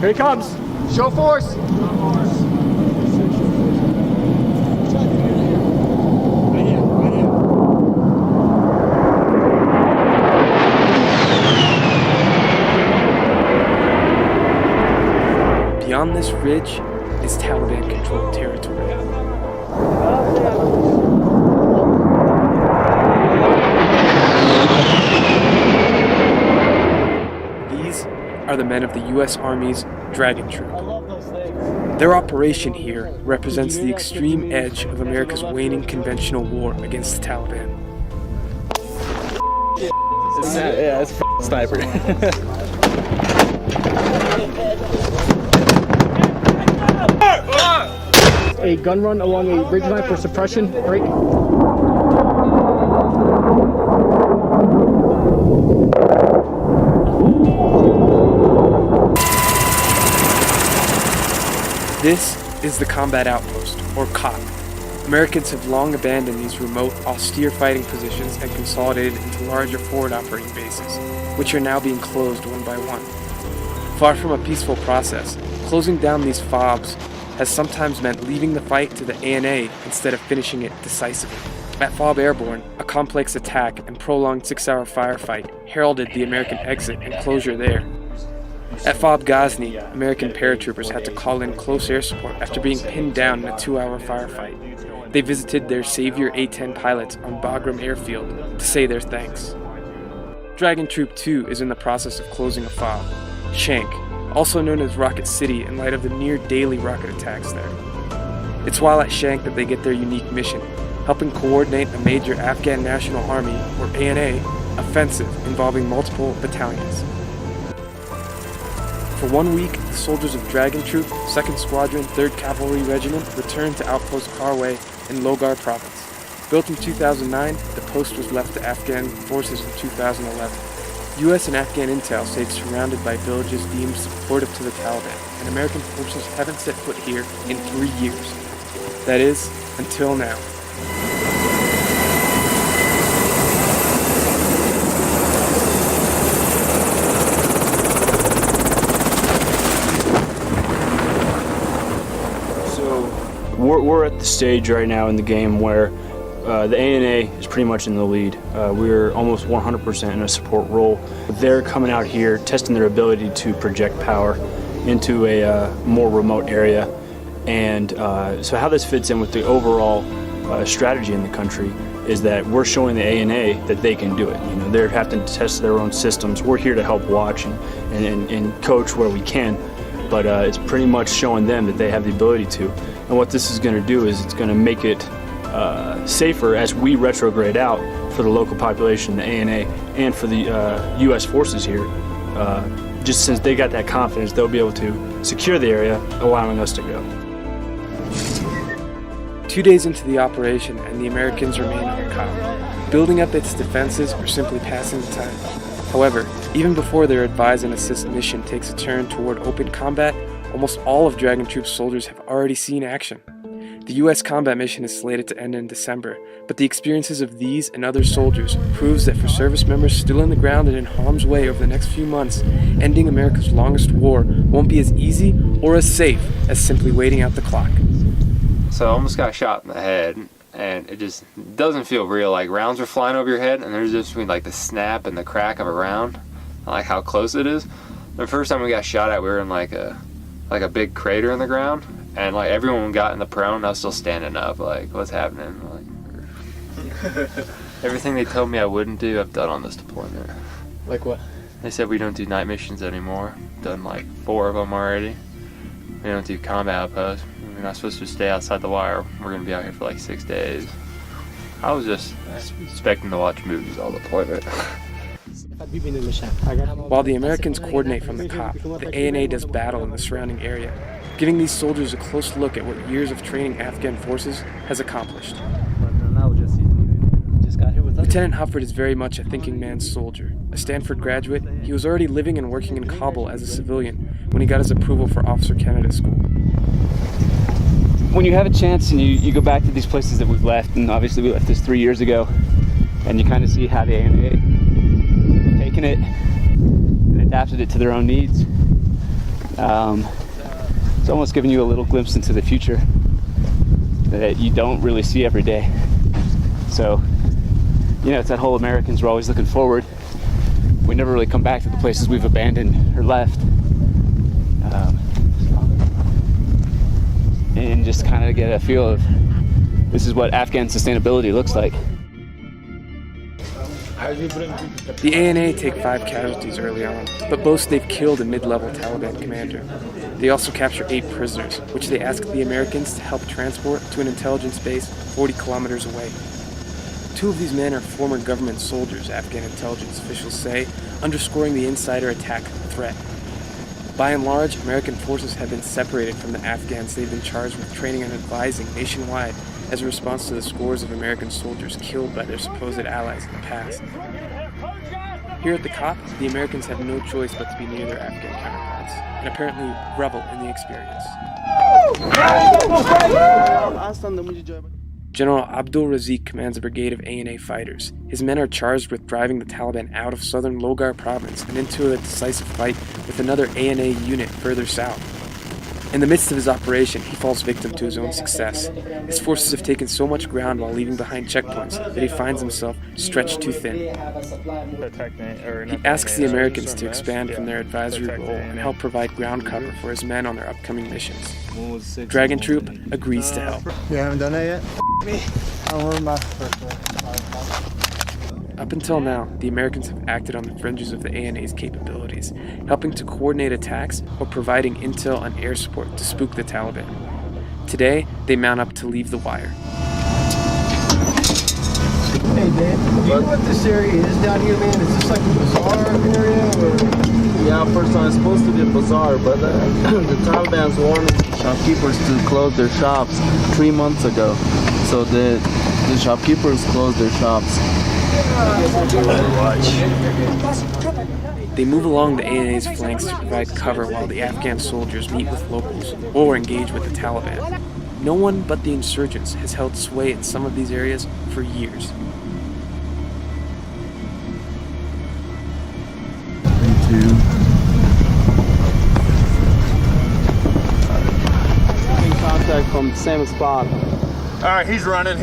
Here he comes. Show force. Beyond this ridge is Taliban-controlled territory. These are the men of the U.S. Army's Dragon Troop. Their operation here represents the extreme edge of America's waning conventional war against the Taliban. Yeah, it's a sniper. A gun run along a ridgeline for suppression. Break. This is the Combat Outpost, or COP. Americans have long abandoned these remote, austere fighting positions and consolidated into larger forward operating bases, which are now being closed one by one. Far from a peaceful process, closing down these FOBs has sometimes meant leaving the fight to the ANA instead of finishing it decisively. At FOB Airborne, a complex attack and prolonged 6-hour firefight heralded the American exit and closure there. At FOB Ghazni, American paratroopers had to call in close air support after being pinned down in a 2-hour firefight. They visited their Savior A-10 pilots on Bagram Airfield to say their thanks. Dragon Troop 2 is in the process of closing a FOB, Shank, also known as Rocket City in light of the near-daily rocket attacks there. It's while at Shank that they get their unique mission, helping coordinate a major Afghan National Army, or ANA, offensive involving multiple battalions. For 1 week, the soldiers of Dragon Troop, 2nd Squadron, 3rd Cavalry Regiment returned to Outpost Karway in Logar Province. Built in 2009, the post was left to Afghan forces in 2011. U.S. and Afghan intel say it's surrounded by villages deemed supportive to the Taliban, and American forces haven't set foot here in 3 years. That is, until now. We're at the stage right now in the game where the ANA is pretty much in the lead. We're almost 100% in a support role. They're coming out here, testing their ability to project power into a more remote area. And so how this fits in with the overall strategy in the country is that we're showing the ANA that they can do it. You know, they're having to test their own systems. We're here to help watch and coach where we can. But it's pretty much showing them that they have the ability to. And what this is going to do is it's going to make it safer as we retrograde out for the local population, the ANA, and for the U.S. forces here. Just since they got that confidence, they'll be able to secure the area, allowing us to go. 2 days into the operation, and the Americans remain on COP, building up its defenses or simply passing the time. However, even before their advise and assist mission takes a turn toward open combat, almost all of Dragon Troop's soldiers have already seen action. The U.S. combat mission is slated to end in December, but the experiences of these and other soldiers proves that for service members still on the ground and in harm's way over the next few months, ending America's longest war won't be as easy or as safe as simply waiting out the clock. So I almost got shot in the head, and it just doesn't feel real. Like, rounds are flying over your head, and there's just between like the snap and the crack of a round, like how close it is. The first time we got shot at, we were in like a big crater in the ground, and like everyone got in the prone, and I was still standing up. Like, what's happening? Like, everything they told me I wouldn't do, I've done on this deployment. Like what? They said we don't do night missions anymore. Done like 4 of them already. We don't do combat outposts. We're not supposed to stay outside the wire. We're going to be out here for like 6 days. I was just expecting to watch movies all deployment. While the Americans coordinate from the COP, the ANA does battle in the surrounding area, giving these soldiers a close look at what years of training Afghan forces has accomplished. Lieutenant Hufford is very much a thinking man's soldier. A Stanford graduate, he was already living and working in Kabul as a civilian when he got his approval for Officer Candidate School. When you have a chance and you go back to these places that we've left, and obviously we left this 3 years ago, And you kind of see how the ANA have taken it and adapted it to their own needs. It's almost giving you a little glimpse into the future that you don't really see every day. So, you know, it's that whole Americans were always looking forward. We never really come back to the places we've abandoned or left. And just kind of get a feel of this is what Afghan sustainability looks like. The ANA take 5 casualties early on, but boast they've killed a mid-level Taliban commander. They also capture 8 prisoners, which they ask the Americans to help transport to an intelligence base 40 kilometers away. 2 of these men are former government soldiers, Afghan intelligence officials say, underscoring the insider attack threat. By and large, American forces have been separated from the Afghans they've been charged with training and advising nationwide as a response to the scores of American soldiers killed by their supposed allies in the past. Here at the COP, the Americans have no choice but to be near their Afghan counterparts, and apparently revel in the experience. General Abdul Razik commands a brigade of ANA fighters. His men are charged with driving the Taliban out of southern Logar province and into a decisive fight with another ANA unit further south. In the midst of his operation, he falls victim to his own success. His forces have taken so much ground while leaving behind checkpoints that he finds himself stretched too thin. He asks the Americans to expand from their advisory role and help provide ground cover for his men on their upcoming missions. Dragon Troop agrees to help. You haven't done that yet? Me. Up until now, the Americans have acted on the fringes of the ANA's capabilities, helping to coordinate attacks or providing intel and air support to spook the Taliban. Today, they mount up to leave the wire. Hey man, do you know what this area is down here, man? Is this like a bazaar area or? Yeah, first time it's supposed to be a bazaar, but the Taliban's warned shopkeepers to close their shops 3 months ago. So the shopkeepers closed their shops. They move along the ANA's flanks to provide cover while the Afghan soldiers meet with locals or engage with the Taliban. No one but the insurgents has held sway in some of these areas for years. In contact from the same spot. All right, he's running.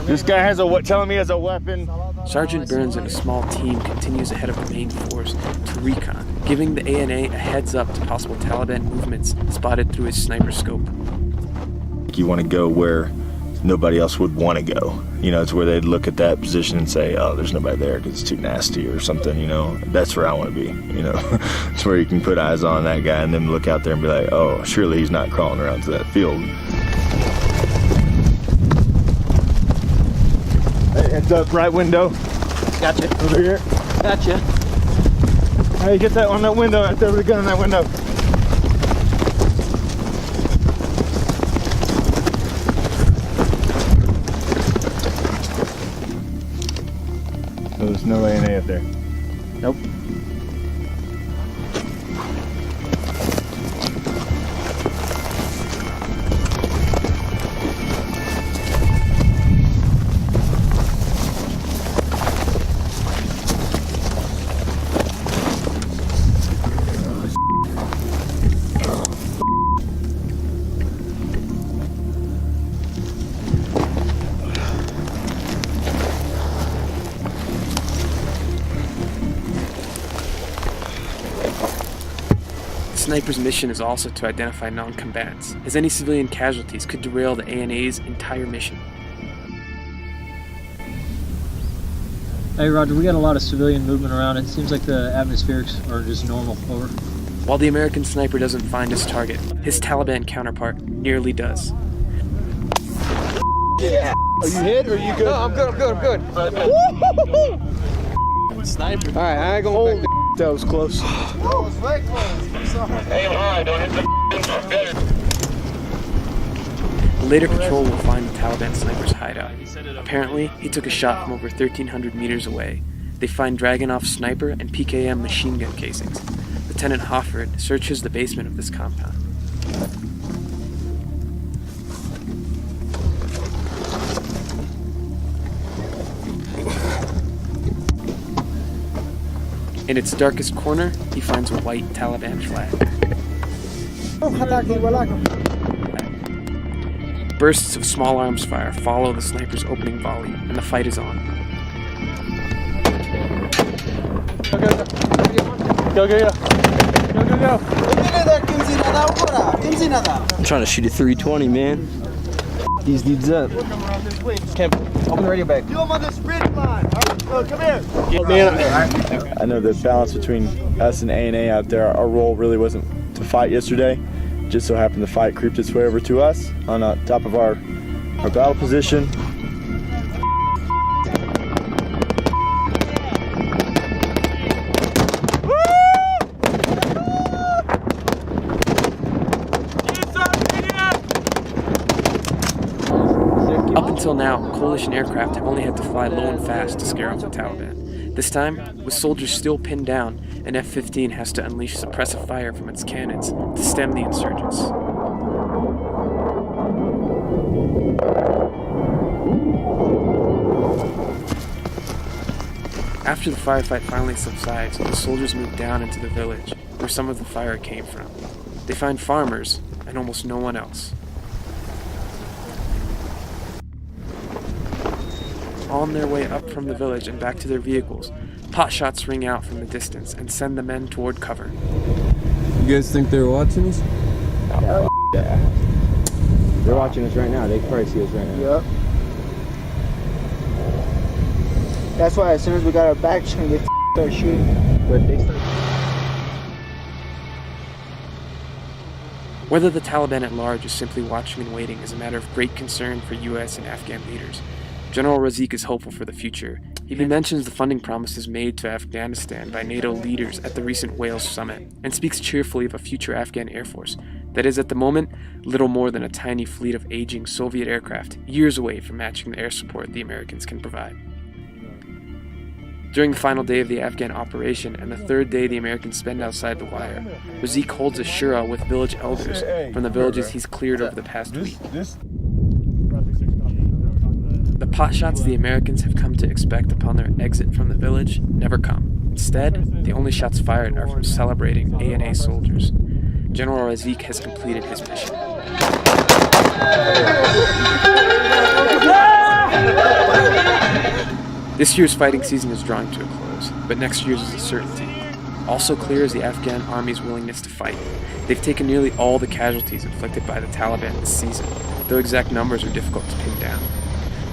This guy has telling me he has a weapon. Sergeant Burns and a small team continues ahead of the main force to recon, giving the ANA a heads up to possible Taliban movements spotted through his sniper scope. You want to go where nobody else would want to go. You know, it's where they'd look at that position and say, oh, there's nobody there because it's too nasty or something, you know. That's where I want to be, you know. It's where you can put eyes on that guy and then look out there and be like, oh, surely he's not crawling around to that field. Heads up, right window. Gotcha. Over here. Gotcha. Hey, get that on that window, right there with the gun on that window. So there's no ANA up there? Nope. The sniper's mission is also to identify non-combatants, as any civilian casualties could derail the ANA's entire mission. Hey Roger, we got a lot of civilian movement around. It seems like the atmospherics are just normal. Over. While the American sniper doesn't find his target, his Taliban counterpart nearly does. Yeah. Are you hit or are you good? No, I'm good. Sniper. All right, I ain't gonna back That was close. Later patrol will find the Taliban sniper's hideout. Apparently, he took a shot from over 1,300 meters away. They find Dragunov sniper and PKM machine gun casings. Lieutenant Hofford searches the basement of this compound. In its darkest corner, he finds a white Taliban flag. Bursts of small arms fire follow the sniper's opening volley, and the fight is on. Go. I'm trying to shoot a 320, man. These dudes up. Camp, open the radio back. I know the balance between us and A&A out there, our role really wasn't to fight yesterday. Just so happened the fight creeped its way over to us on top of our battle position. Up until now, coalition aircraft have only had to fly low and fast to scare off the Taliban. This time, with soldiers still pinned down, an F-15 has to unleash suppressive fire from its cannons to stem the insurgents. After the firefight finally subsides, the soldiers move down into the village, where some of the fire came from. They find farmers and almost no one else. On their way up from the village and back to their vehicles, pot shots ring out from the distance and send the men toward cover. You guys think they're watching us? Yeah. They're watching us right now. They can probably see us right now. Yep. That's why as soon as we got our backs turned, they started shooting. But they start. Whether the Taliban at large is simply watching and waiting is a matter of great concern for U.S. and Afghan leaders. General Razik is hopeful for the future. He mentions the funding promises made to Afghanistan by NATO leaders at the recent Wales summit, and speaks cheerfully of a future Afghan air force that is at the moment little more than a tiny fleet of aging Soviet aircraft, years away from matching the air support the Americans can provide. During the final day of the Afghan operation and the third day the Americans spend outside the wire, Razik holds a shura with village elders from the villages he's cleared over the past week. The pot shots the Americans have come to expect upon their exit from the village never come. Instead, the only shots fired are from celebrating A&A soldiers. General Razik has completed his mission. This year's fighting season is drawing to a close, but next year's is a certainty. Also clear is the Afghan army's willingness to fight. They've taken nearly all the casualties inflicted by the Taliban this season, though exact numbers are difficult to pin down.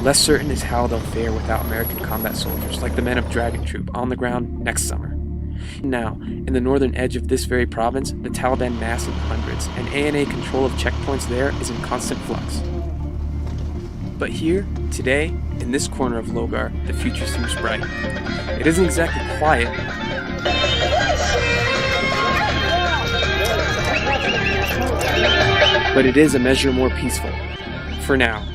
Less certain is how they'll fare without American combat soldiers like the men of Dragon Troop on the ground next summer. Now, in the northern edge of this very province, the Taliban mass in hundreds, and A&A control of checkpoints there is in constant flux. But here, today, in this corner of Logar, the future seems bright. It isn't exactly quiet, but it is a measure more peaceful. For now.